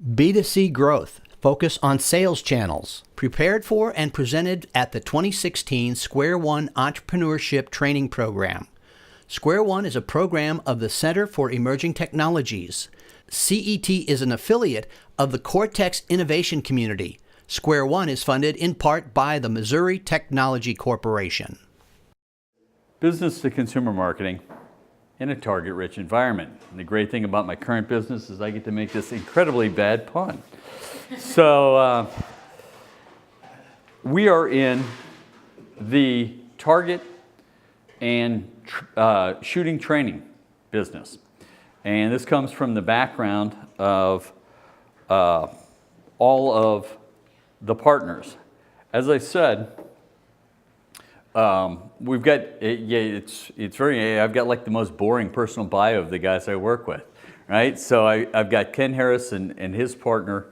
B2C Growth, focus on sales channels, prepared for and presented at the 2016 Square One Entrepreneurship Training Program. Square One is a program of the Center for Emerging Technologies. CET is an affiliate of the Cortex Innovation Community. Square One is funded in part by the Missouri Technology Corporation. Business to consumer marketing in a target-rich environment. And the great thing about my current business is I get to make this incredibly bad pun. So we are in the target and shooting training business. And this comes from the background of all of the partners. As I said, we've got, it's very, I've got like the most boring personal bio of the guys I work with, right? So I've got Ken Harris and his partner,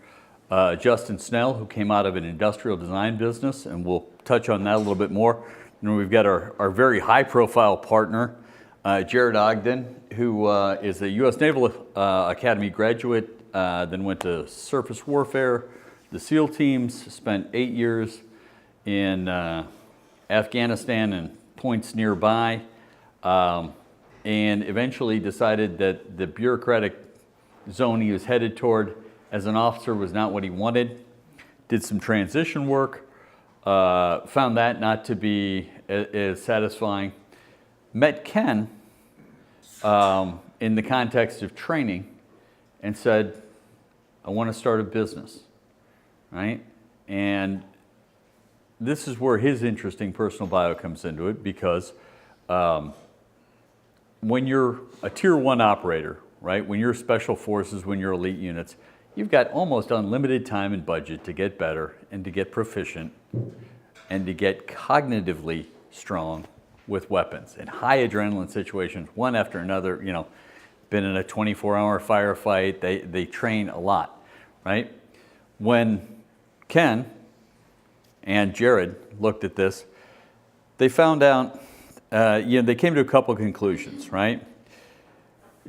Justin Snell, who came out of an industrial design business, and we'll touch on that a little bit more. And we've got our very high profile partner, Jared Ogden, who is a U.S. Naval Academy graduate, then went to surface warfare, the SEAL teams, spent 8 years in Afghanistan and points nearby, and eventually decided that the bureaucratic zone he was headed toward as an officer was not what he wanted. Did some transition work, found that not to be as satisfying. Met Ken in the context of training and said, I want to start a business, right? And this is where his interesting personal bio comes into it, because when you're a tier 1 operator, right, when you're special forces, when you're elite units, you've got almost unlimited time and budget to get better and to get proficient and to get cognitively strong with weapons in high adrenaline situations, one after another. You know, been in a 24-hour firefight, they train a lot, right? When Ken and Jared looked at this, they found out, they came to a couple of conclusions, right?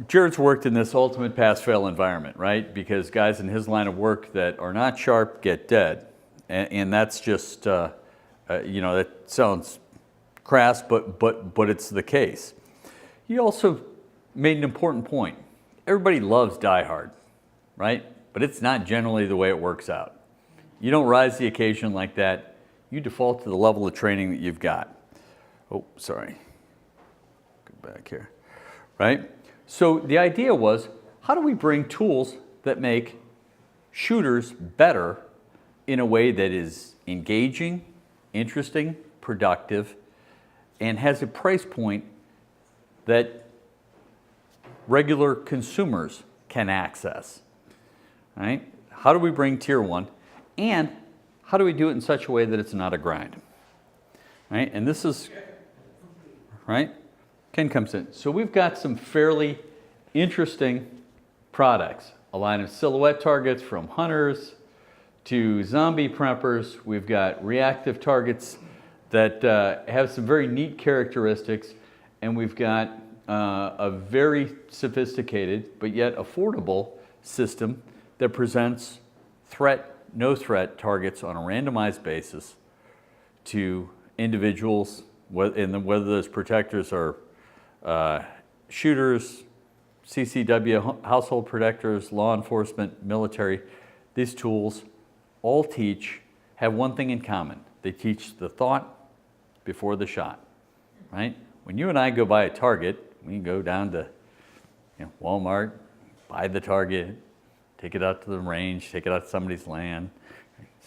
Jared's worked in this ultimate pass-fail environment, right? Because guys in his line of work that are not sharp get dead. And that's just, that sounds crass, but it's the case. He also made an important point. Everybody loves Die Hard, right? But it's not generally the way it works out. You don't rise to the occasion like that. You default to the level of training that you've got. Oh, sorry. Go back here. Right? So the idea was, how do we bring tools that make shooters better in a way that is engaging, interesting, productive, and has a price point that regular consumers can access? Right? How do we bring tier 1? And how do we do it in such a way that it's not a grind? Right? And this is, right? Ken comes in. So we've got some fairly interesting products. A line of silhouette targets from hunters to zombie preppers. We've got reactive targets that have some very neat characteristics. And we've got a very sophisticated but yet affordable system that presents no threat targets on a randomized basis to individuals, and whether those protectors are shooters, CCW, household protectors, law enforcement, military. These tools all have one thing in common. They teach the thought before the shot, right? When you and I go buy a target, we can go down to Walmart, buy the target, take it out to the range, take it out to somebody's land,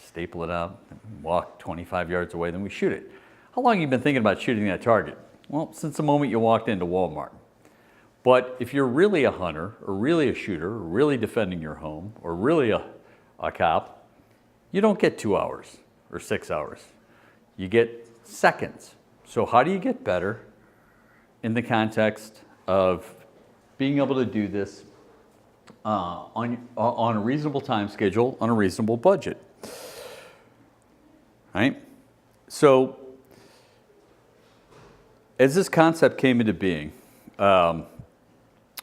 staple it up, walk 25 yards away, then we shoot it. How long have you been thinking about shooting that target? Well, since the moment you walked into Walmart. But if you're really a hunter, or really a shooter, or really defending your home, or really a cop, you don't get 2 hours or 6 hours. You get seconds. So how do you get better in the context of being able to do this on a reasonable time schedule, on a reasonable budget, right? So as this concept came into being,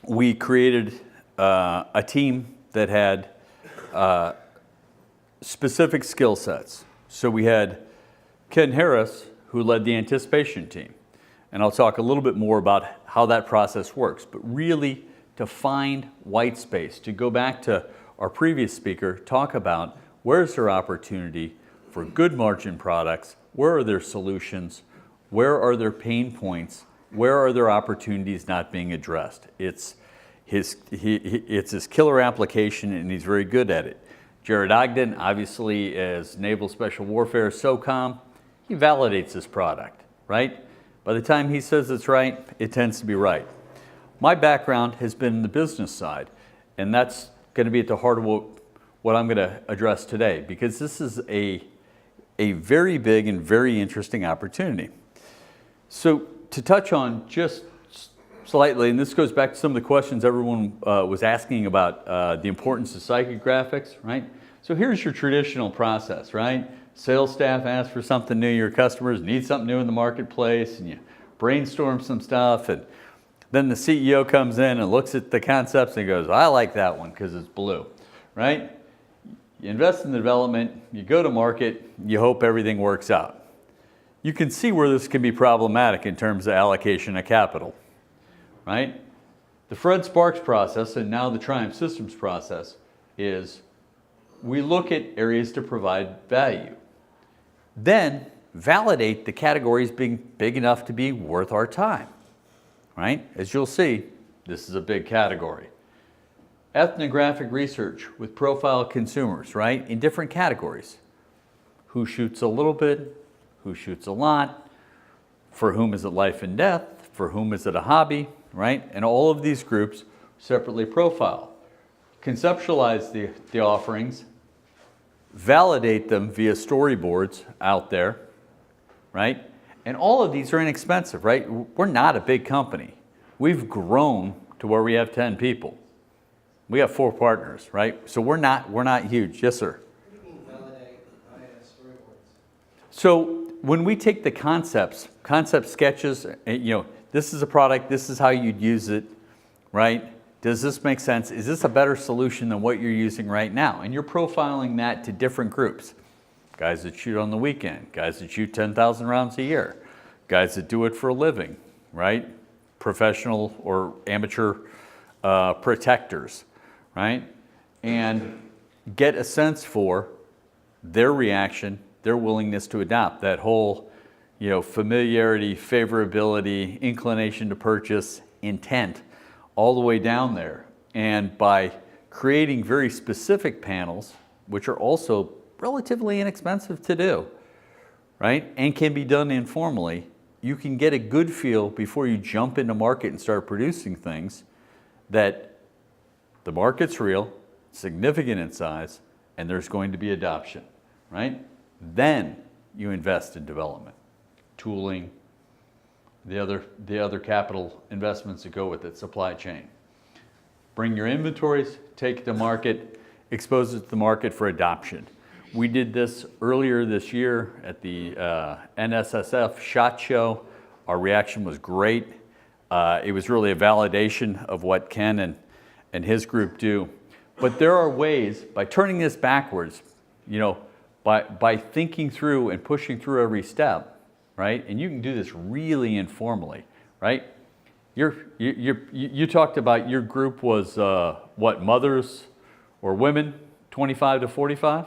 we created a team that had specific skill sets. So we had Ken Harris, who led the anticipation team. And I'll talk a little bit more about how that process works, but really to find white space, to go back to our previous speaker, talk about where's their opportunity for good margin products, where are their solutions, where are their pain points, where are their opportunities not being addressed. It's his killer application, and he's very good at it. Jared Ogden, obviously as Naval Special Warfare SOCOM, he validates this product, right? By the time he says it's right, it tends to be right. My background has been in the business side, and that's going to be at the heart of what I'm going to address today, because this is a very big and very interesting opportunity. So to touch on just slightly, and this goes back to some of the questions everyone was asking about the importance of psychographics, right? So here's your traditional process, right? Sales staff asks for something new, your customers need something new in the marketplace, and you brainstorm some stuff, and then the CEO comes in and looks at the concepts and goes, I like that one because it's blue, right? You invest in the development, you go to market, you hope everything works out. You can see where this can be problematic in terms of allocation of capital, right? The Fred Sparks process, and now the Triumph Systems process, is we look at areas to provide value. Then validate the categories being big enough to be worth our time, right? As you'll see, this is a big category. Ethnographic research with profile consumers, right? In different categories. Who shoots a little bit? Who shoots a lot? For whom is it life and death? For whom is it a hobby, right? And all of these groups separately profile. Conceptualize the offerings, validate them via storyboards out there, right? And all of these are inexpensive, right? We're not a big company. We've grown to where we have 10 people. We have 4 partners, right? So we're not huge. Yes, sir. What do you mean validate via storyboards? So when we take the concept sketches, this is a product, this is how you'd use it, right? Does this make sense? Is this a better solution than what you're using right now? And you're profiling that to different groups. Guys that shoot on the weekend, guys that shoot 10,000 rounds a year, guys that do it for a living, right? Professional or amateur protectors, right? And get a sense for their reaction, their willingness to adopt that whole, familiarity, favorability, inclination to purchase, intent, all the way down there. And by creating very specific panels, which are also relatively inexpensive to do, right? And can be done informally, you can get a good feel before you jump into market and start producing things that the market's real, significant in size, and there's going to be adoption, right? Then you invest in development, tooling, the other capital investments that go with it, supply chain. Bring your inventories, take it to market, expose it to the market for adoption. We did this earlier this year at the NSSF SHOT Show. Our reaction was great. It was really a validation of what Ken and his group do. But there are ways, by turning this backwards, by thinking through and pushing through every step, right? And you can do this really informally, right? You talked about your group was what, mothers or women, 25 to 45?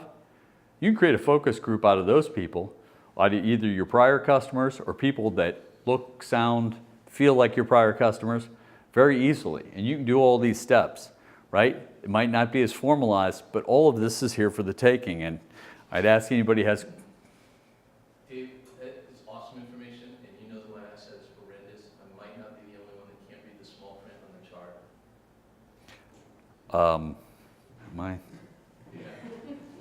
You can create a focus group out of those people, either your prior customers or people that look, sound, feel like your prior customers very easily. And you can do all these steps, right? It might not be as formalized, but all of this is here for the taking. And I'd ask anybody has... Dave, that is awesome information, and you know the one I said is horrendous. I might not be the only one that can't read the small print on the chart.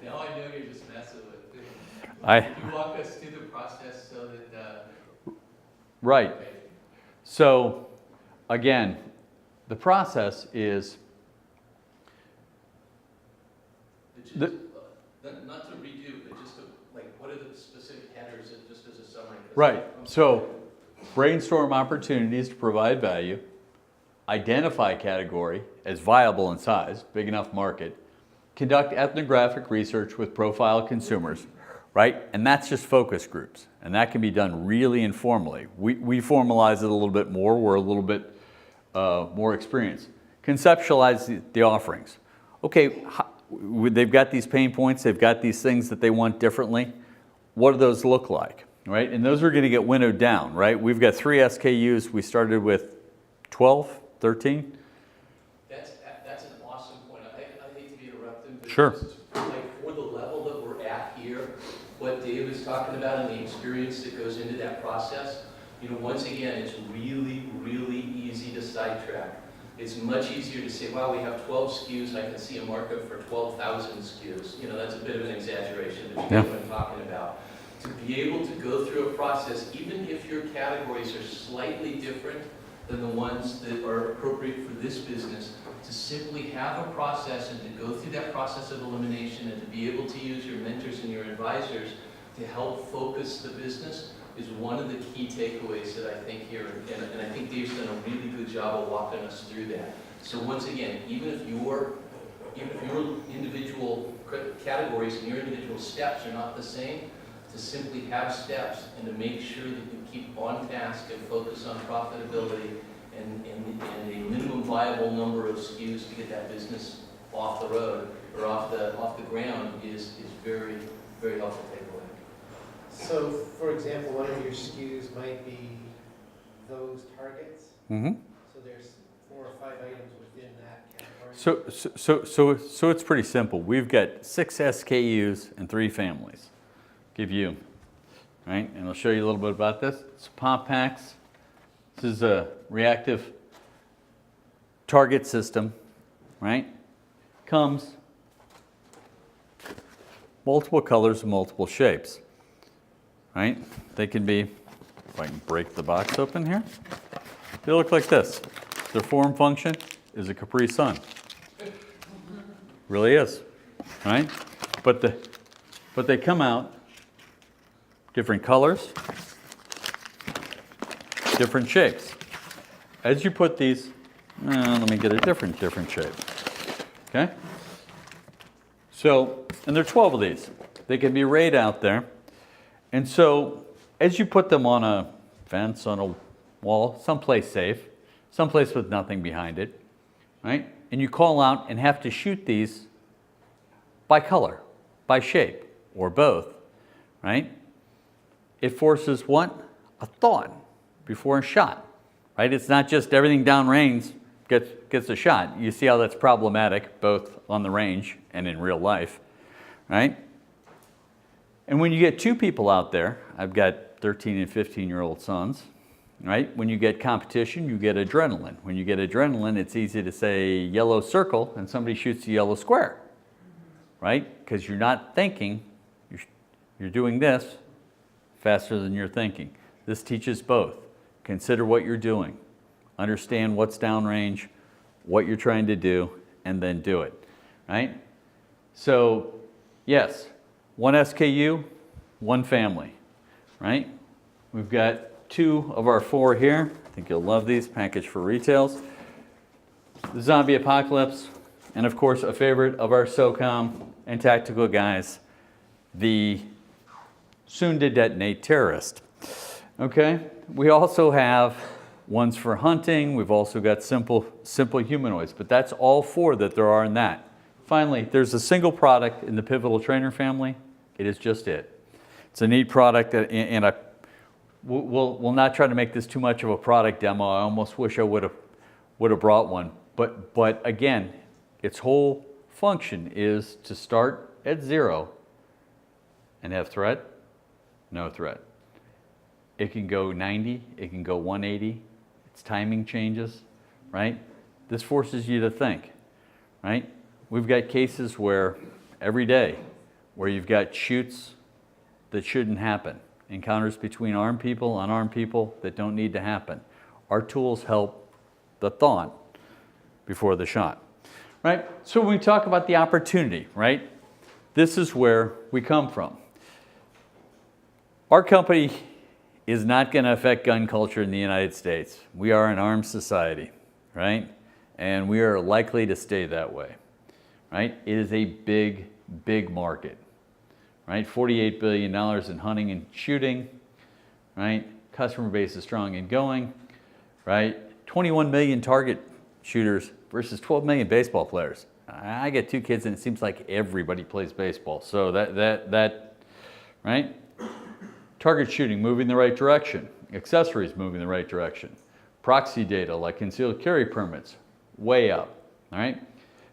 Now I know you're just messing with it. You walk us through the process so that... Right. So, again, the process is... not to redo, but just to, what are the specific headers, just as a summary? Right. So, brainstorm opportunities to provide value, identify category as viable in size, big enough market, conduct ethnographic research with profile consumers, right? And that's just focus groups. And that can be done really informally. We formalize it a little bit more. We're a little bit more experienced. Conceptualize the offerings. Okay, they've got these pain points. They've got these things that they want differently. What do those look like, right? And those are going to get winnowed down, right? We've got 3 SKUs. We started with 12, 13. That's an awesome point. I hate to be interrupted, but Sure. just, like, for the level that we're at here, what Dave is talking about and the experience that goes into that process, you know, once again, it's really, really easy to sidetrack. It's much easier to say, wow, we have 12 SKUs, I can see a markup for 12,000 SKUs. You know, that's a bit of an exaggeration, but you know what I'm talking about. To be able to go through a process, even if your categories are slightly different than the ones that are appropriate for this business, to simply have a process and to go through that process of elimination and to be able to use your mentors and your advisors to help focus the business is one of the key takeaways that I think here, and I think Dave's done a really good job of walking us through that. So once again, even if your individual categories and your individual steps are not the same, to simply have steps and to make sure that you keep on task and focus on profitability and a minimum viable number of SKUs to get that business off the road or off the ground is very, very helpful takeaway. So, for example, one of your SKUs might be those targets. Mm-hmm. So there's 4 or 5 items within that category. So it's pretty simple. We've got 6 SKUs and 3 families. Give you, right? And I'll show you a little bit about this. It's pop packs. This is a reactive target system, right? Comes multiple colors and multiple shapes, right? They can be, if I can break the box open here, they look like this. Their form function is a Capri Sun. Really is, right? But they come out different colors, different shapes. As you put these, let me get a different shape. Okay? So, and there are 12 of these. They can be arrayed out there. And so, as you put them on a fence, on a wall, someplace safe, someplace with nothing behind it, right? And you call out and have to shoot these by color, by shape, or both, right? It forces what? A thought before a shot, right? It's not just everything downrange gets a shot. You see how that's problematic, both on the range and in real life, right? And when you get 2 people out there, I've got 13 and 15-year-old sons, right? When you get competition, you get adrenaline. When you get adrenaline, it's easy to say yellow circle and somebody shoots a yellow square, right? Because you're not thinking, you're doing this faster than you're thinking. This teaches both. Consider what you're doing. Understand what's downrange, what you're trying to do, and then do it, right? So, yes, 1 SKU, 1 family, right? We've got 2 of our 4 here. I think you'll love these, packaged for retails. The Zombie Apocalypse, and of course, a favorite of our SOCOM and tactical guys, the soon-to-detonate terrorist. Okay, we also have ones for hunting. We've also got simple humanoids, but that's all 4 that there are in that. Finally, there's a single product in the Pivotal Trainer family. It is just it. It's a neat product, and we'll not try to make this too much of a product demo. I almost wish I would have brought one, but again, its whole function is to start at 0 and have threat, no threat. It can go 90, it can go 180, its timing changes, right? This forces you to think, right? We've got cases where every day where you've got shoots that shouldn't happen, encounters between armed people, unarmed people that don't need to happen. Our tools help the thought before the shot, right? So when we talk about the opportunity, right? This is where we come from. Our company is not going to affect gun culture in the United States. We are an armed society, right? And we are likely to stay that way, right? It is a big, big market, right? $48 billion in hunting and shooting, right? Customer base is strong and going, right? 21 million target shooters versus 12 million baseball players. I get 2 kids and it seems like everybody plays baseball. So that, right? Target shooting moving the right direction. Accessories moving the right direction. Proxy data like concealed carry permits, way up, all right?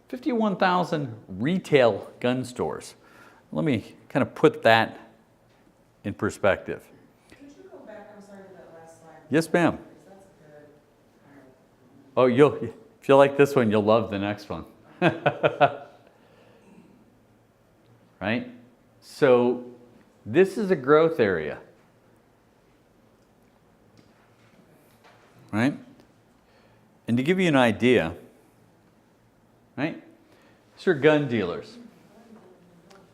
51,000 retail gun stores. Let me kind of put that in perspective. Could you go back, I'm sorry, to that last slide? Yes, ma'am. Because that's good. Oh, if you like this one, you'll love the next one. Right? So this is a growth area. Right? And to give you an idea, right? These are gun dealers.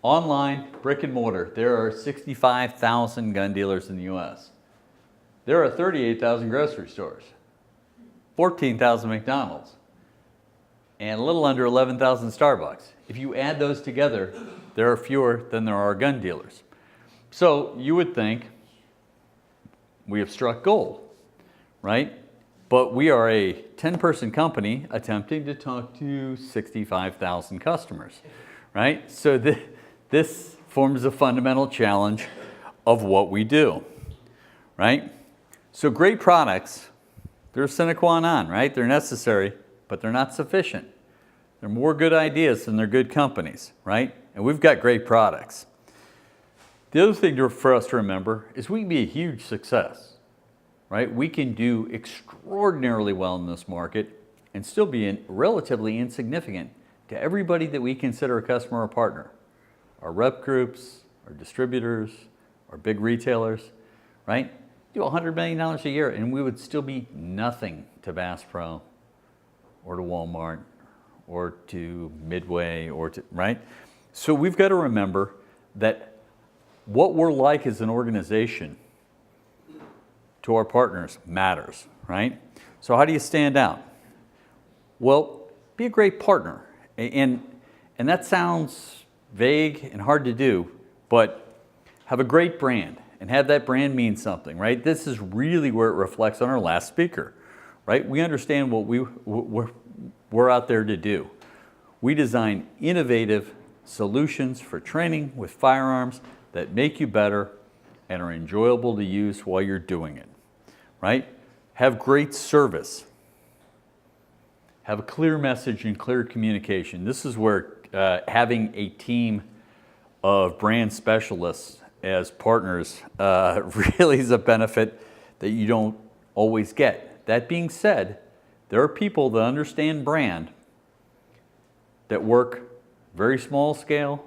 Online, brick and mortar, there are 65,000 gun dealers in the US. There are 38,000 grocery stores, 14,000 McDonald's, and a little under 11,000 Starbucks. If you add those together, there are fewer than there are gun dealers. So you would think we have struck gold, right? But we are a 10-person company attempting to talk to 65,000 customers, right? So this forms a fundamental challenge of what we do, right? So great products, they're sine qua non, right? They're necessary, but they're not sufficient. They're more good ideas than they're good companies, right? And we've got great products. The other thing for us to remember is we can be a huge success, right? We can do extraordinarily well in this market and still be relatively insignificant to everybody that we consider a customer or partner. Our rep groups, our distributors, our big retailers, right? Do $100 million a year and we would still be nothing to Bass Pro or to Walmart or to Midway or to, right? So we've got to remember that what we're like as an organization to our partners matters, right? So how do you stand out? Well, be a great partner. And that sounds vague and hard to do, but have a great brand and have that brand mean something, right? This is really where it reflects on our last speaker, right? We understand what we're out there to do. We design innovative solutions for training with firearms that make you better and are enjoyable to use while you're doing it, right? Have great service. Have a clear message and clear communication. This is where having a team of brand specialists as partners really is a benefit that you don't always get. That being said, there are people that understand brand that work very small scale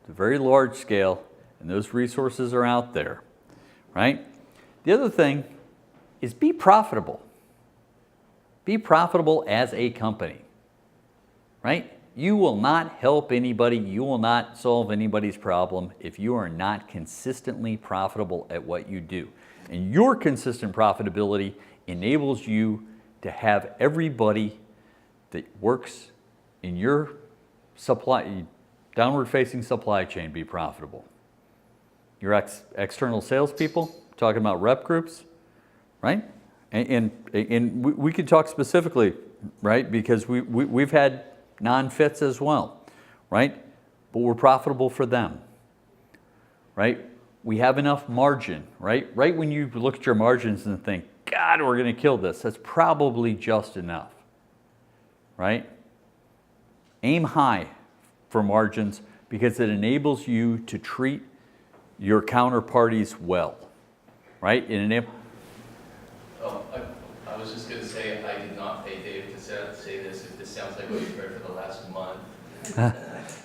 to very large scale, and those resources are out there, right? The other thing is be profitable. Be profitable as a company, right? You will not help anybody, you will not solve anybody's problem if you are not consistently profitable at what you do. And your consistent profitability enables you to have everybody that works in your downward-facing supply chain be profitable. Your external salespeople, talking about rep groups, right? And we could talk specifically, right? Because we've had non-fits as well, right? But we're profitable for them, right? We have enough margin, right? Right when you look at your margins and think, God, we're going to kill this, that's probably just enough, right? Aim high for margins because it enables you to treat your counterparties well, right? I was just going to say, I did not pay Dave to say this, if this sounds like what you've heard for the last month.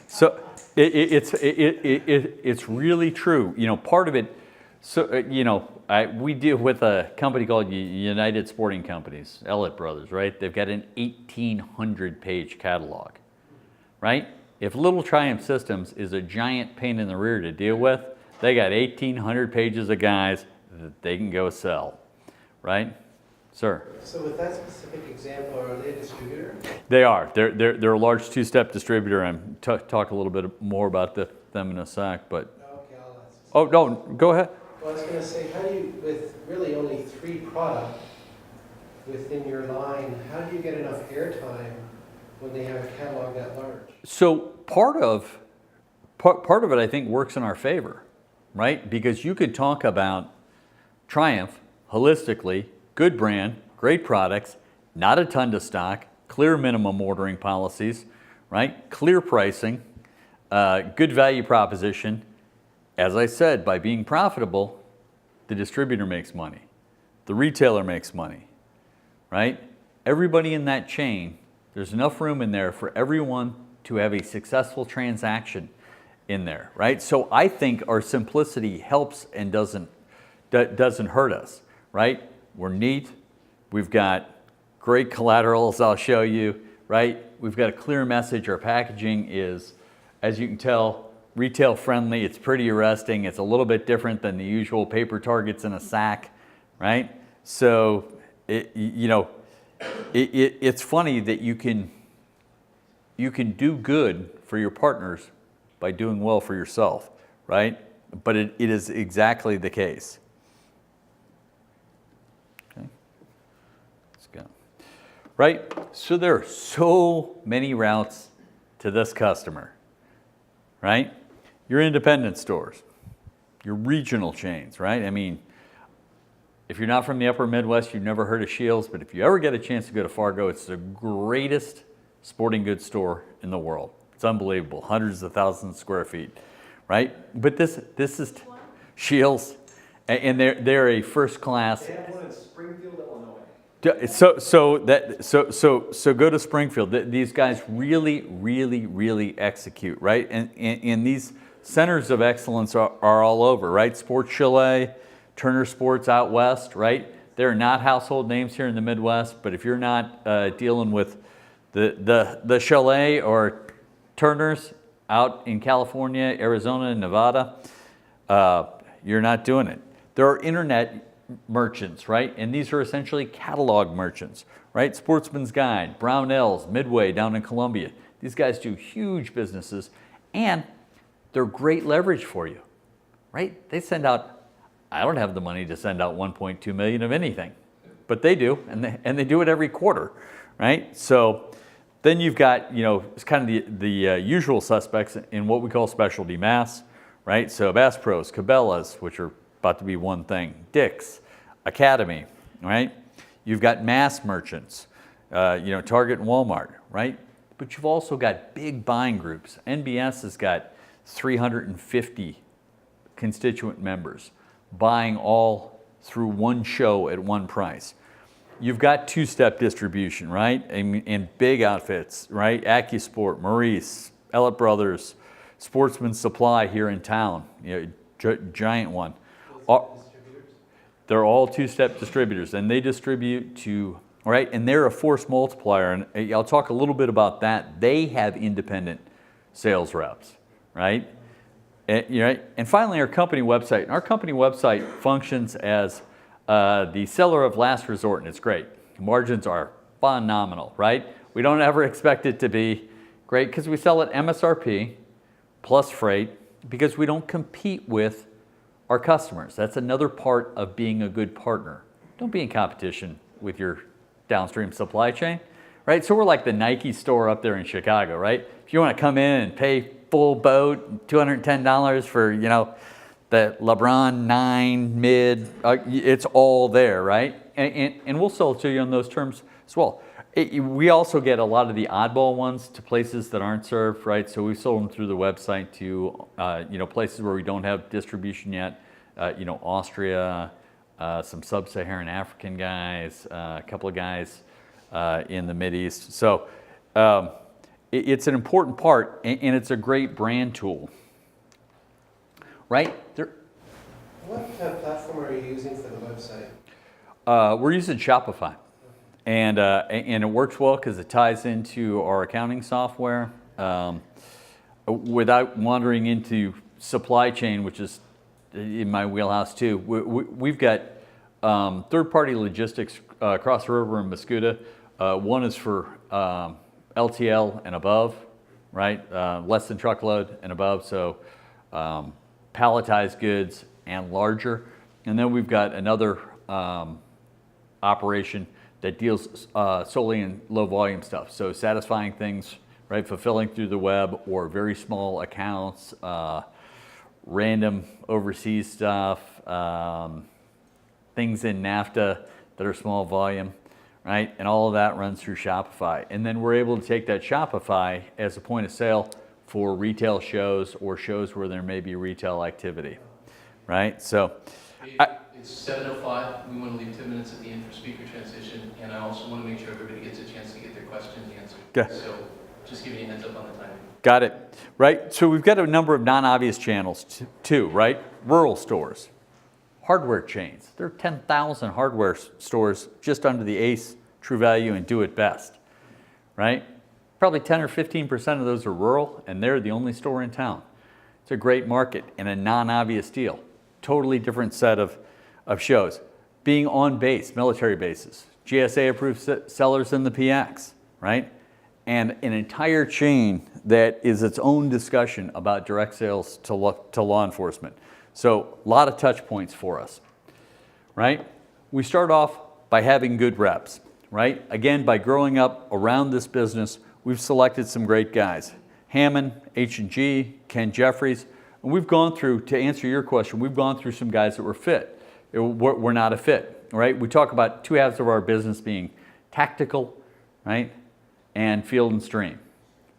So it's really true. You know, part of it, so you know, we deal with a company called United Sporting Companies, Ellett Brothers, right? They've got an 1,800-page catalog, right? If Little Triumph Systems is a giant pain in the rear to deal with, they got 1,800 pages of guys that they can go sell, right? Sir. So with that specific example, are they a distributor? They are. They're a large two-step distributor. And talk a little bit more about them in a sec. But Okay, I'll ask. oh no, go ahead. Well, I was going to say, how do you, with really only 3 products within your line, how do you get enough airtime when they have a catalog that large? So part of it, I think, works in our favor, right? Because you could talk about Triumph holistically, good brand, great products, not a ton to stock, clear minimum ordering policies, right? Clear pricing, good value proposition. As I said, by being profitable, the distributor makes money. The retailer makes money, right? Everybody in that chain, there's enough room in there for everyone to have a successful transaction in there, right? So I think our simplicity helps and doesn't hurt us, right? We're neat. We've got great collaterals I'll show you, right? We've got a clear message. Our packaging is, as you can tell, retail friendly. It's pretty arresting. It's a little bit different than the usual paper targets in a sack, right? So, it's funny that you can do good for your partners by doing well for yourself, right? But it is exactly the case. Okay, let's go. Right? So there are so many routes to this customer, right? Your independent stores, your regional chains, right? I mean, if you're not from the upper Midwest, you've never heard of Shields, but if you ever get a chance to go to Fargo, it's the greatest sporting goods store in the world. It's unbelievable, hundreds of thousands of square feet, right? But this is Shields, and they're a first class. They have one in Springfield, Illinois. So go to Springfield. These guys really execute, right? And these centers of excellence are all over, right? Sports Chalet, Turner Sports out west, right? They're not household names here in the Midwest, but if you're not dealing with the Chalet or Turner's out in California, Arizona, and Nevada, you're not doing it. There are internet merchants, right? And these are essentially catalog merchants, right? Sportsman's Guide, Brownells, Midway down in Columbia. These guys do huge businesses, and they're great leverage for you, right? They send out, I don't have the money to send out 1.2 million of anything, but they do, and they do it every quarter, right? So then you've got, it's kind of the usual suspects in what we call specialty mass, right? So Bass Pros, Cabela's, which are about to be one thing, Dick's, Academy, right? You've got mass merchants, Target and Walmart, right? But you've also got big buying groups. NBS has got 350 constituent members buying all through one show at one price. You've got two-step distribution, right? In big outfits, right? AccuSport, Maurice, Ellett Brothers, Sportsman Supply here in town, giant one. They're all two-step distributors, and they distribute to, right? And they're a force multiplier, and I'll talk a little bit about that. They have independent sales reps, right? And finally, our company website. And our company website functions as the seller of last resort, and it's great. Margins are phenomenal, right? We don't ever expect it to be great because we sell at MSRP plus freight because we don't compete with our customers. That's another part of being a good partner. Don't be in competition with your downstream supply chain, right? So we're like the Nike store up there in Chicago, right? If you want to come in and pay full boat, $210 for, the LeBron 9 mid, it's all there, right? And we'll sell it to you on those terms as well. We also get a lot of the oddball ones to places that aren't served, right? So we sold them through the website to, places where we don't have distribution yet. Austria, some sub-Saharan African guys, a couple of guys in the Mideast. So it's an important part, and it's a great brand tool, right? What platform are you using for the website? We're using Shopify. And it works well because it ties into our accounting software without wandering into supply chain, which is in my wheelhouse too. We've got third-party logistics across the river in Mascoutah. One is for LTL and above, right? Less than truckload and above, so palletized goods and larger. And then we've got another operation that deals solely in low volume stuff. So satisfying things, right? Fulfilling through the web or very small accounts, random overseas stuff, things in NAFTA that are small volume, right? And all of that runs through Shopify. And then we're able to take that Shopify as a point of sale for retail shows or shows where there may be retail activity, right? So It's 7:05. We want to leave 10 minutes at the end for speaker transition, and I also want to make sure everybody gets a chance to get their questions answered. Okay. So just giving you a heads up on the timing. got it, right? So we've got a number of non-obvious channels too, right? Rural stores, hardware chains. There are 10,000 hardware stores just under the Ace, True Value, and Do It Best, right? Probably 10 or 15% of those are rural, and they're the only store in town. It's a great market and a non-obvious deal. Totally different set of shows. Being on base, military bases, GSA-approved sellers in the PX, right? And an entire chain that is its own discussion about direct sales to law enforcement. So a lot of touch points for us, right? We start off by having good reps, right? Again, by growing up around this business, we've selected some great guys. Hammond, H&G, Ken Jeffries, and we've gone through, to answer your question, we've gone through some guys that were fit. We're not a fit, right? We talk about two halves of our business being tactical, right? And field and stream.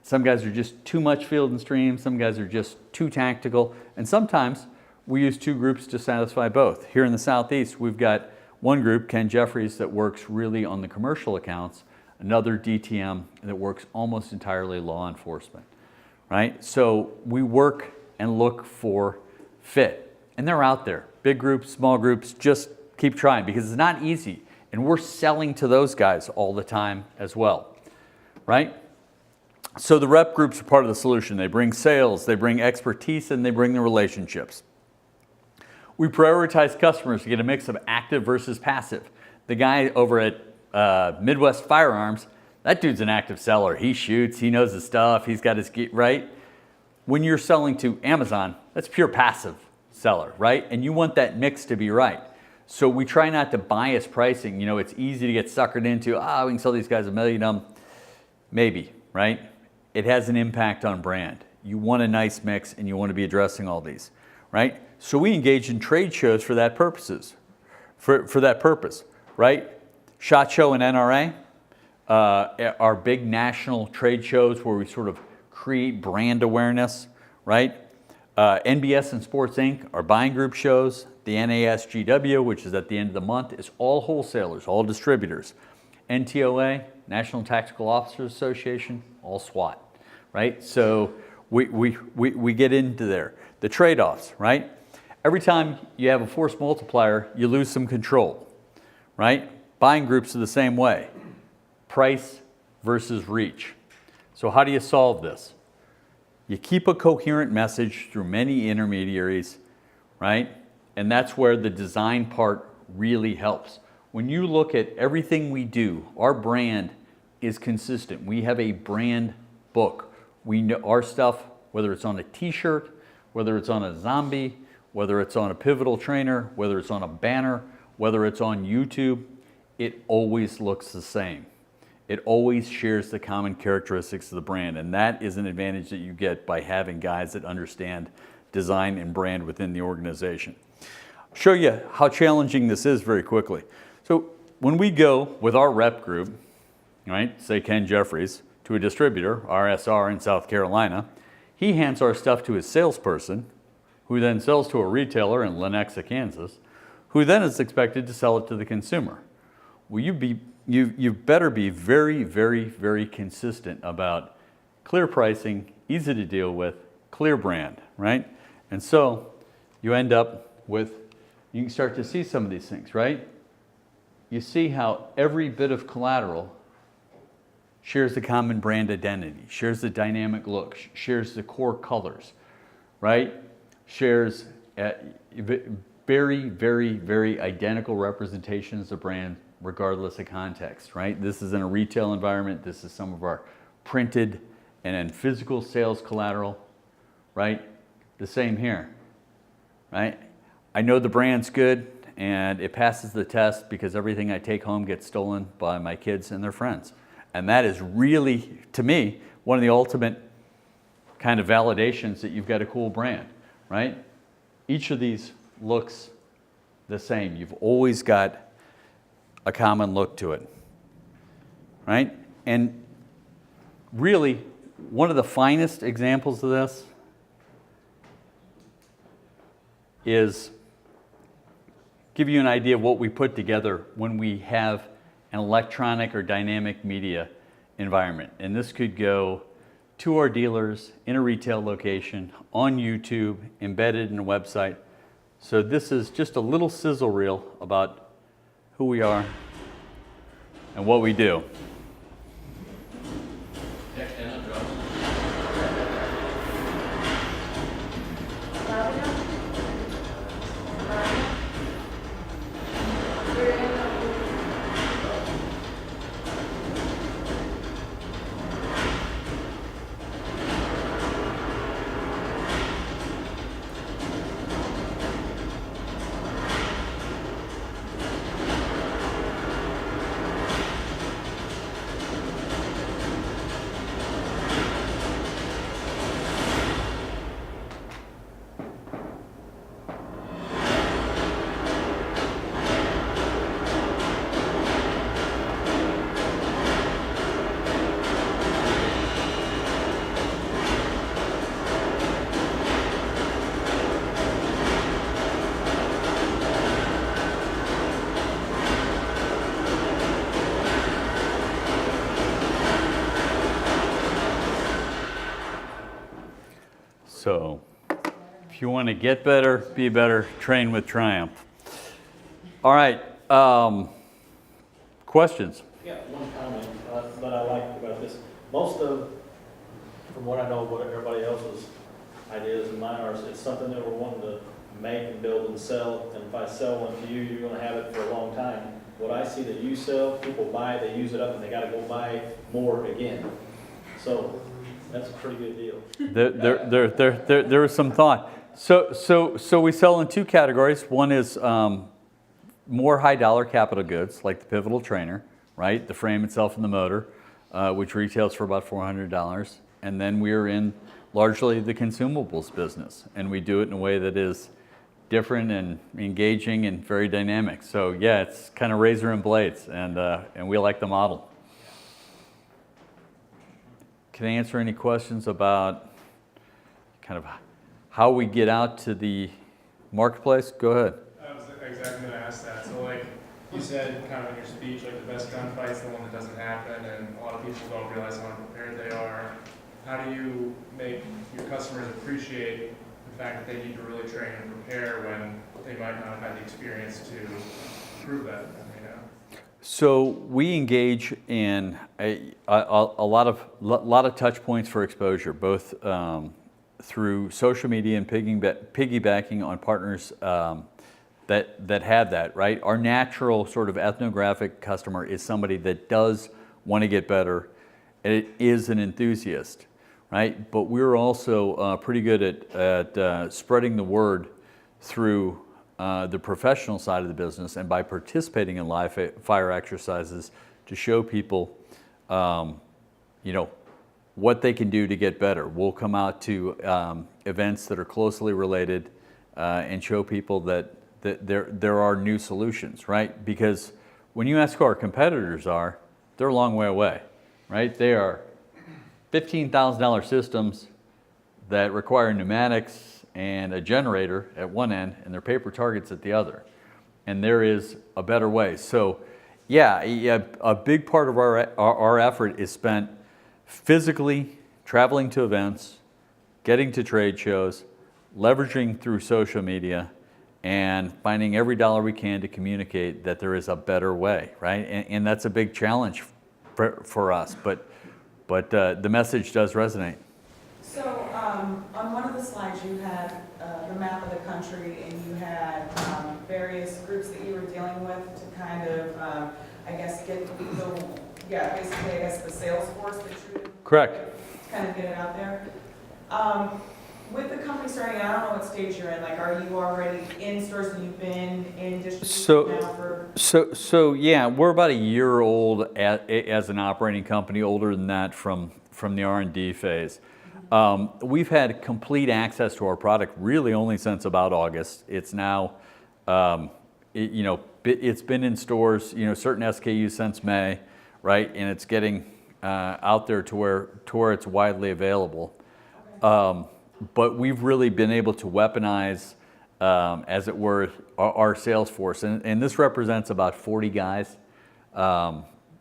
Some guys are just too much field and stream, some guys are just too tactical, and sometimes we use two groups to satisfy both. Here in the Southeast, we've got one group, Ken Jeffries, that works really on the commercial accounts, another DTM that works almost entirely law enforcement, right? So we work and look for fit, and they're out there. Big groups, small groups, just keep trying because it's not easy, and we're selling to those guys all the time as well, right? So the rep groups are part of the solution. They bring sales, they bring expertise, and they bring the relationships. We prioritize customers to get a mix of active versus passive. The guy over at Midwest Firearms, that dude's an active seller. He shoots, he knows his stuff, he's got his gear, right? When you're selling to Amazon, that's pure passive seller, right? And you want that mix to be right. So we try not to bias pricing. You know, it's easy to get suckered into, we can sell these guys $1 million. Maybe, right? It has an impact on brand. You want a nice mix and you want to be addressing all these, right? So we engage in trade shows for that purposes, for that purpose, right? SHOT Show and NRA are big national trade shows where we sort of create brand awareness, right? NBS and Sports Inc. are buying group shows. The NASGW, which is at the end of the month, is all wholesalers, all distributors. NTOA, National Tactical Officers Association, all SWAT, right? So we get into there. The trade-offs, right? Every time you have a force multiplier, you lose some control, right? Buying groups are the same way. Price versus reach. So how do you solve this? You keep a coherent message through many intermediaries, right? And that's where the design part really helps. When you look at everything we do, our brand is consistent. We have a brand book. We know our stuff, whether it's on a t-shirt, whether it's on a zombie, whether it's on a pivotal trainer, whether it's on a banner, whether it's on YouTube, it always looks the same. It always shares the common characteristics of the brand, and that is an advantage that you get by having guys that understand design and brand within the organization. I'll show you how challenging this is very quickly. So when we go with our rep group, right, say Ken Jeffries, to a distributor, RSR in South Carolina, he hands our stuff to his salesperson, who then sells to a retailer in Lenexa, Kansas, who then is expected to sell it to the consumer. Well, you better be very, very, very consistent about clear pricing, easy to deal with, clear brand, right? And so you end up with, you can start to see some of these things, right? You see how every bit of collateral shares the common brand identity, shares the dynamic look, shares the core colors, right? Shares very, very, very identical representations of brand regardless of context, right? This is in a retail environment. This is some of our printed and then physical sales collateral, right? The same here, right? I know the brand's good and it passes the test because everything I take home gets stolen by my kids and their friends. And that is really, to me, one of the ultimate kind of validations that you've got a cool brand, right? Each of these looks the same. You've always got a common look to it, right? And really, one of the finest examples of this is give you an idea of what we put together when we have an electronic or dynamic media environment. And this could go to our dealers in a retail location, on YouTube, embedded in a website. So this is just a little sizzle reel about who we are and what we do. So, if you want to get better, be better, train with Triumph. All right, questions? Yeah, one comment that I like about this. Most of, from what I know, what everybody else's ideas and mine are, it's something that we're wanting to make and build and sell. And if I sell one to you, you're going to have it for a long time. What I see that you sell, people buy, they use it up, and they got to go buy more again. So that's a pretty good deal. There was some thought. So we sell in two categories. One is more high dollar capital goods, like the pivotal trainer, right? The frame itself and the motor, which retails for about $400. And then we're in largely the consumables business. And we do it in a way that is different and engaging and very dynamic. So yeah, it's kind of razor and blades, and we like the model. Can I answer any questions about kind of how we get out to the marketplace? Go ahead. I was exactly going to ask that. So like you said kind of in your speech, like the best gunfight's the one that doesn't happen, and a lot of people don't realize how unprepared they are. How do you make your customers appreciate the fact that they need to really train and prepare when they might not have had the experience to prove that? So we engage in a lot of touch points for exposure, both through social media and piggybacking on partners that have that, right? Our natural sort of ethnographic customer is somebody that does want to get better, and it is an enthusiast, right? But we're also pretty good at spreading the word through the professional side of the business, and by participating in live fire exercises to show people, what they can do to get better. We'll come out to events that are closely related and show people that there are new solutions, right? Because when you ask who our competitors are, they're a long way away, right? They are $15,000 systems that require pneumatics and a generator at one end, and their paper targets at the other. And there is a better way. So yeah, a big part of our effort is spent physically traveling to events, getting to trade shows, leveraging through social media, and finding every dollar we can to communicate that there is a better way, right? And that's a big challenge for us, but the message does resonate. So, on one of the slides, you had the map of the country, and you had various groups that you were dealing with to kind of, I guess, get the, yeah, basically, I guess, the sales force that you would Correct. to kind of get it out there. With the company starting, I don't know what stage you're in, like, are you already in stores and you've been in distribution now for? So yeah, we're about a year old as an operating company, older than that from the R&D phase. We've had complete access to our product really only since about August. It's now, it's been in stores, certain SKUs since May, right? And it's getting out there to where it's widely available. But we've really been able to weaponize, as it were, our sales force. And this represents about 40 guys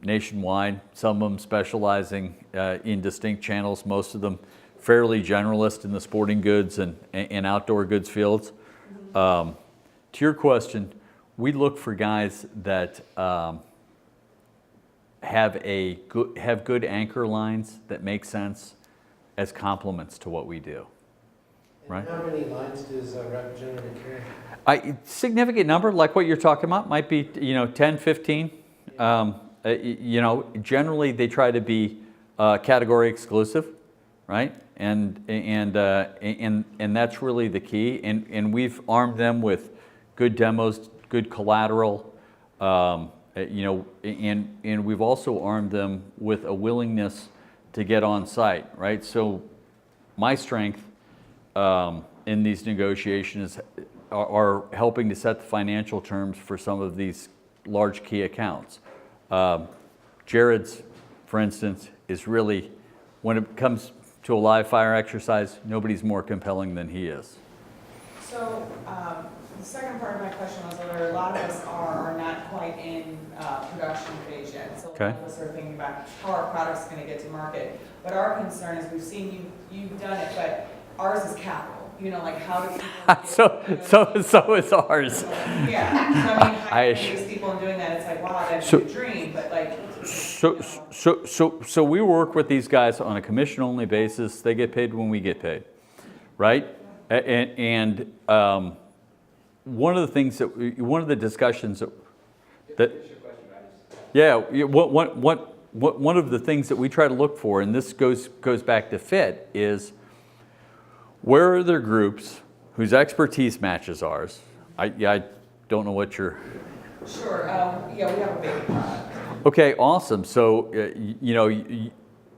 nationwide, some of them specializing in distinct channels, most of them fairly generalist in the sporting goods and outdoor goods fields. To your question, we look for guys that have good anchor lines that make sense as complements to what we do. Right. And how many lines does a rep generally carry? Significant number, like what you're talking about, might be 10, 15. Generally they try to be category exclusive, right? And that's really the key. And we've armed them with good demos, good collateral, and we've also armed them with a willingness to get on site, right? So my strength in these negotiations are helping to set the financial terms for some of these large key accounts. Jared's, for instance, is really, when it comes to a live fire exercise, nobody's more compelling than he is. So, the second part of my question was whether a lot of us are not quite in production phase yet. So a lot of us are thinking about how our product's going to get to market. But our concern is we've seen you've done it, but ours is capital. Like how do people So is ours. Yeah. So I mean, hiring these people and doing that, it's like, wow, that's a dream, but like. So we work with these guys on a commission-only basis. They get paid when we get paid, right? And one of the discussions one of the things that we try to look for, and this goes back to fit, is where are there groups whose expertise matches ours? I don't know what you're. Sure. Yeah, we have a big product. Okay, awesome. So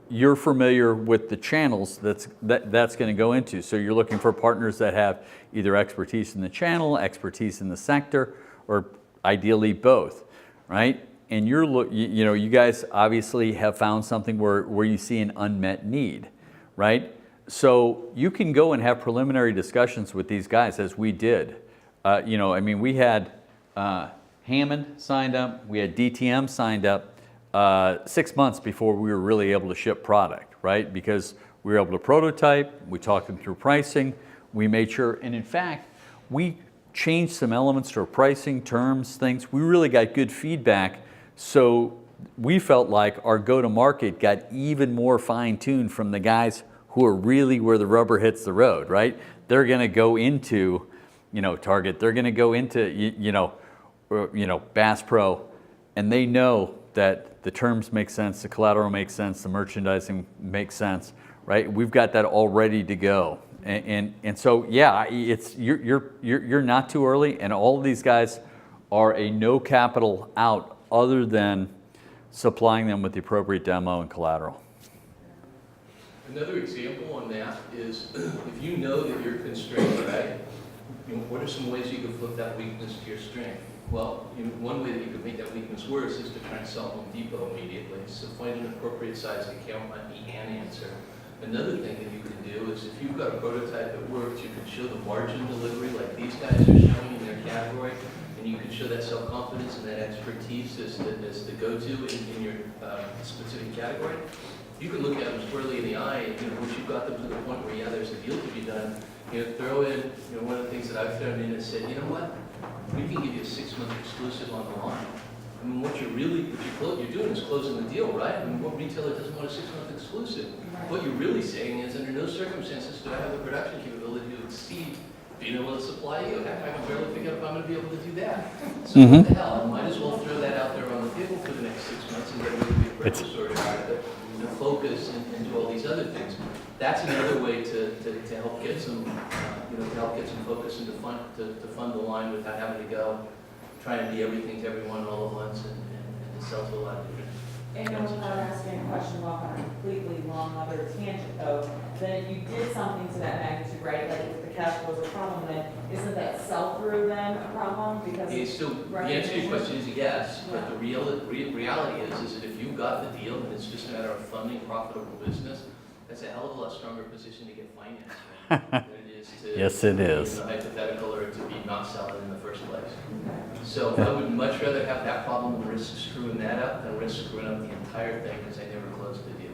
you're familiar with the channels that's going to go into. So you're looking for partners that have either expertise in the channel, expertise in the sector, or ideally both, right? And you guys obviously have found something where you see an unmet need, right? So you can go and have preliminary discussions with these guys, as we did. We had Hammond signed up, we had DTM signed up 6 months before we were really able to ship product, right? Because we were able to prototype, we talked them through pricing, we made sure, and in fact, we changed some elements to our pricing, terms, things. We really got good feedback, so we felt like our go-to-market got even more fine-tuned from the guys who are really where the rubber hits the road, right? They're gonna go into, Target, they're gonna go into, Bass Pro, and they know that the terms make sense, the collateral makes sense, the merchandising makes sense, right? We've got that all ready to go, and so yeah, you're not too early, and all of these guys are a no capital out other than supplying them with the appropriate demo and collateral. Another example on that is if you know that you're constrained, right? What are some ways you could flip that weakness to your strength? Well, one way that you could make that weakness worse is to try and sell Home Depot immediately. So find an appropriate size account might be an answer. Another thing that you can do is if you've got a prototype that works, you can show the margin delivery like these guys are showing in their category, and you can show that self-confidence and that expertise as the go-to in your specific category. You can look at them squarely in the eye, and once you've got them to the point where, yeah, there's a deal to be done, throw in, one of the things that I've thrown in and said, you know what, we can give you a 6-month exclusive on the line. I mean, what you're doing is closing the deal, right? I mean, what retailer doesn't want a 6-month exclusive? What you're really saying is, under no circumstances do I have the production capability to exceed being able to supply you. Heck, I can barely figure out if I'm going to be able to do that. So what the hell? I might as well throw that out there on the table for the next 6 months and get rid of the purchase order out of it, and focus and do all these other things. That's another way to help get some, focus and to fund the line without having to go try and be everything to everyone all at once and to sell to a lot of different. And without asking a question off on a completely wrong other tangent though, then if you did something to that magnitude, right, like if the cash flow is a problem, then isn't that sell-through then a problem? Because The answer to your question is yes, but the reality is that if you got the deal and it's just a matter of funding profitable business, that's a hell of a lot stronger position to get financed than it is to Yes, it is. be in the hypothetical or to be not selling in the first place. So I would much rather have that problem and risk screwing that up than risk screwing up the entire thing because I never closed the deal.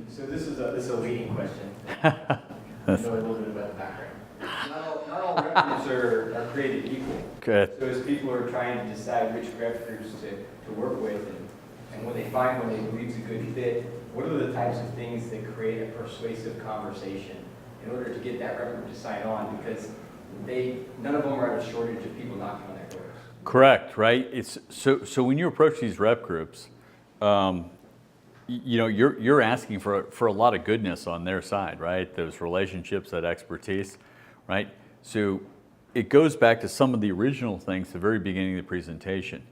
So this is a leading question. I know a little bit about the background. Not all rep groups are created equal. Good. So as people are trying to decide which rep groups to work with, and when they find one they believe is a good fit, what are the types of things that create a persuasive conversation in order to get that rep group to sign on? Because none of them are at a shortage of people knocking on their doors. Correct, right? It's so when you approach these rep groups, you're asking for a lot of goodness on their side, right? Those relationships, that expertise, right? So it goes back to some of the original things at the very beginning of the presentation,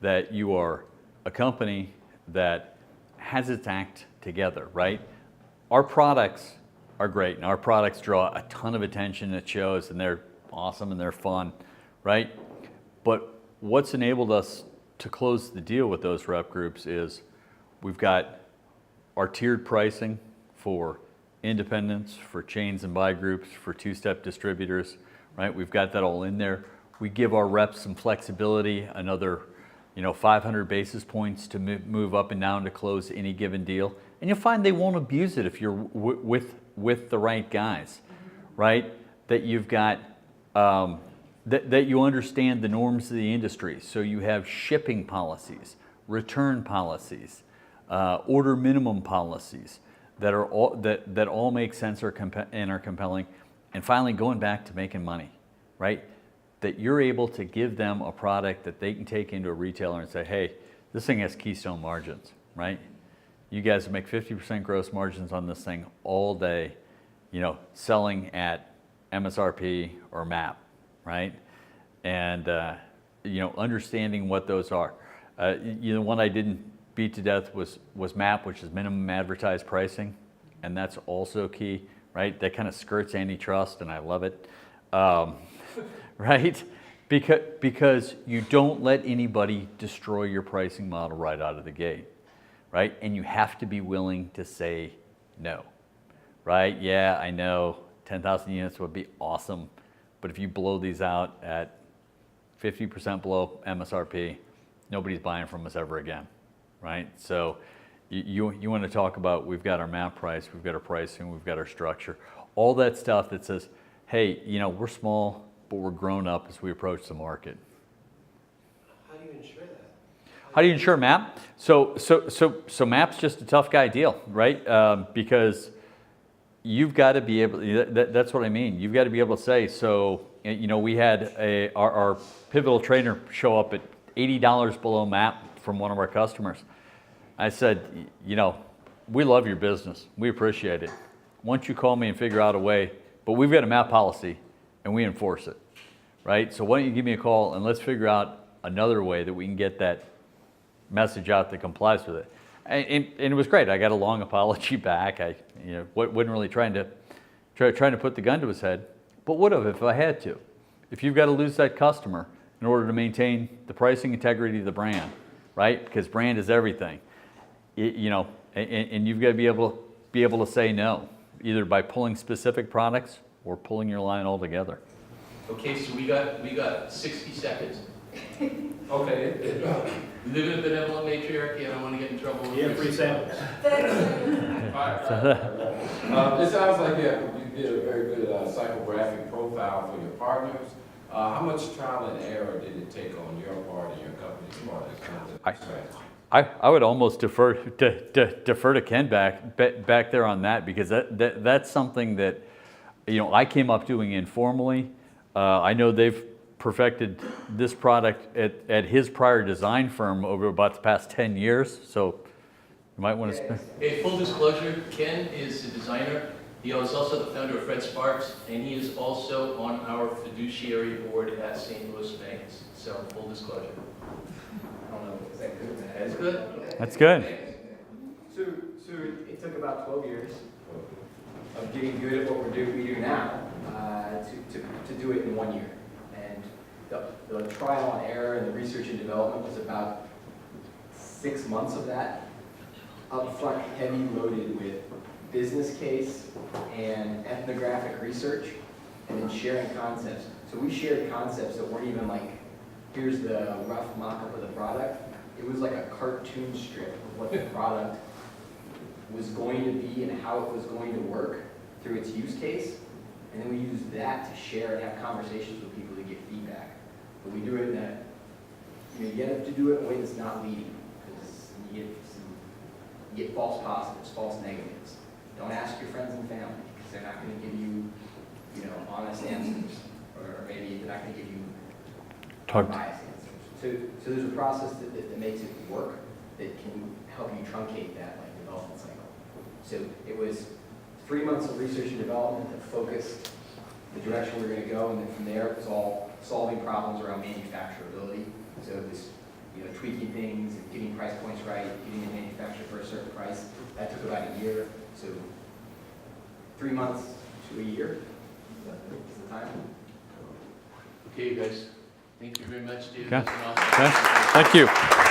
that you are a company that has its act together, right? Our products are great, and our products draw a ton of attention at shows, and they're awesome and they're fun, right? But what's enabled us to close the deal with those rep groups is we've got our tiered pricing for independents, for chains and buy groups, for two-step distributors, right? We've got that all in there. We give our reps some flexibility, another 500 basis points to move up and down to close any given deal. And you'll find they won't abuse it if you're with the right guys, right? That you've got, that you understand the norms of the industry. So you have shipping policies, return policies, order minimum policies that are all make sense and are compelling. And finally, going back to making money, right? That you're able to give them a product that they can take into a retailer and say, hey, this thing has keystone margins, right? You guys make 50% gross margins on this thing all day, selling at MSRP or MAP, right? And, understanding what those are. One I didn't beat to death was MAP, which is minimum advertised pricing. And that's also key, right? That kind of skirts antitrust, and I love it. Right? Because you don't let anybody destroy your pricing model right out of the gate, right? And you have to be willing to say no, right? Yeah, I know 10,000 units would be awesome, but if you blow these out at 50% below MSRP, nobody's buying from us ever again, right? So you want to talk about, we've got our MAP price, we've got our pricing, we've got our structure, all that stuff that says, hey, we're small, but we're grown up as we approach the market. How do you ensure that? How do you ensure MAP? So MAP's just a tough guy deal, right? Because you've got to be able, that's what I mean. You've got to be able to say, so, we had our pivotal trainer show up at $80 below MAP from one of our customers. I said, we love your business. We appreciate it. Why don't you call me and figure out a way, but we've got a MAP policy and we enforce it, right? So why don't you give me a call and let's figure out another way that we can get that message out that complies with it. And it was great. I got a long apology back. I wasn't really trying to put the gun to his head, but would have if I had to. If you've got to lose that customer in order to maintain the pricing integrity of the brand, right? Because brand is everything. And you've got to be able to say no, either by pulling specific products or pulling your line altogether. Okay, so we got 60 seconds. Okay. Live in a benevolent matriarchy, I don't want to get in trouble with You have free samples. It sounds like you did a very good psychographic profile for your partners. How much trial and error did it take on your part and your company's part to come to I- the strategy? I would almost defer to Ken back there on that, because that's something that, you know, I came up doing informally. I know they've perfected this product at his prior design firm over about the past 10 years, so you might want to spend. Hey, full disclosure, Ken is the designer. He is also the founder of Fred Sparks, and he is also on our fiduciary board at St. Louis Banks. So, full disclosure. I don't know, is that good or bad? That's good. That's good. So it took about 12 years of getting good at what we do now to do it in 1 year. And the trial and error and the research and development was about 6 months of that, upfront heavy loaded with business case and ethnographic research, and then sharing concepts. So we shared concepts that weren't even like, here's the rough mock-up of the product. It was like a cartoon strip of what the product was going to be and how it was going to work through its use case. And then we used that to share and have conversations with people to get feedback. But we do it in a, you have to do it in a way that's not leading, because you get false positives, false negatives. Don't ask your friends and family, because they're not going to give you, honest answers, or maybe they're not going to give you biased answers. So there's a process that makes it work, that can help you truncate that development cycle. So it was 3 months of research and development that focused the direction we were going to go, and then from there it was all solving problems around manufacturability. So it was tweaking things and getting price points right, getting it manufactured for a certain price. That took about a year. So 3 months to a year is the time. Okay, you guys. Thank you very much, David. Okay. That's been awesome. Okay. Thank you.